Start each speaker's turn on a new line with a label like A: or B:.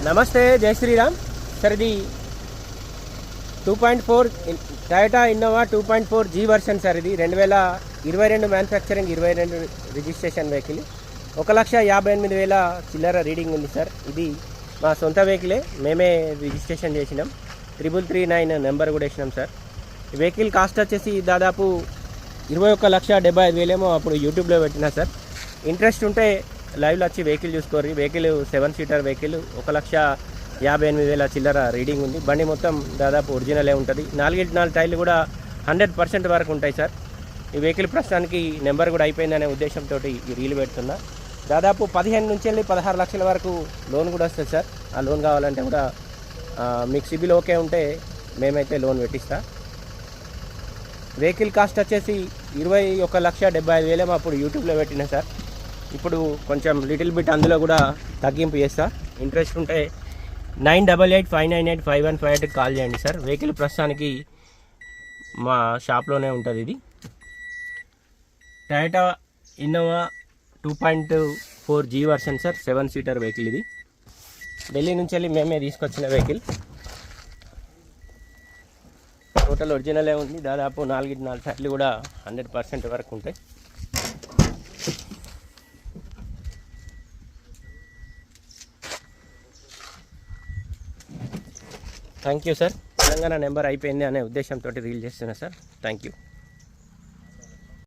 A: నమస్తే, జై శ్రీరామ్ సార్. ఇది 2.4 Toyota Innova 2.4 G version sir. ఇది 2022 మ్యానుఫ్యాక్చరింగ్, 22 రిజిస్ట్రేషన్ వెహికల్. 1,58,000 చిల్లర రీడింగ్ ఉంది సార్. ఇది మా సొంత వెహికలే, మేమే రిజిస్ట్రేషన్ చేసినాం. 3339 నెంబర్ కూడా వేసినాం సార్. ఈ వెహికల్ కాస్ట్ వచ్చేసి దాదాపు 21,75,000 ఏమో అప్పుడు యూట్యూబ్లో పెట్టినా సార్. ఇంట్రెస్ట్ ఉంటే లైవ్లో వచ్చి వెహికల్ చూసుకోరు. వెహికల్ 7 సీటర్ వెహికల్, 1,58,000 చిల్లర రీడింగ్ ఉంది. బండి మొత్తం దాదాపు ఒరిజినలే ఉంటుంది. 4 టైర్లు కూడా 100% వరకు ఉంటాయి సార్. ఈ వెహికల్ ప్రస్తుతానికి నెంబర్ కూడా అయిపోయిందనే ఉద్దేశంతో ఈ రీల్ పెడుతున్నా. దాదాపు 15 నుంచి వెళ్ళి 16 లక్షల వరకు లోన్ కూడా వస్తుంది సార్. ఆ లోన్ కావాలంటే కూడా మీకు సిబిల్ ఓకే ఉంటే మేమైతే లోన్ పెట్టిస్తా. వెహికల్ కాస్ట్ వచ్చేసి 21,75,000 అప్పుడు యూట్యూబ్లో పెట్టినా సార్. ఇప్పుడు కొంచెం లిటిల్ బిట్ అందులో కూడా తగ్గింపు చేస్తా. ఇంట్రెస్ట్ ఉంటే 9885985158 కాల్ చేయండి సార్. వెహికల్ ప్రస్తుతానికి మా షాప్లోనే ఉంటుంది. ఇది Toyota Innova 2.4 G version sir. 7 seater vehicle. ఇది ఢిల్లీ నుంచి వెళ్ళి మేమే తీసుకొచ్చిన వెహికల్. టోటల్ ఒరిజినలే ఉంది. దాదాపు 4 టైర్లు కూడా 100% వరకు ఉంటాయి. Thank you sir. Telangana number అయిపోయింది అనే ఉద్దేశంతో రీల్ చేస్తున్నా సార్. Thank you.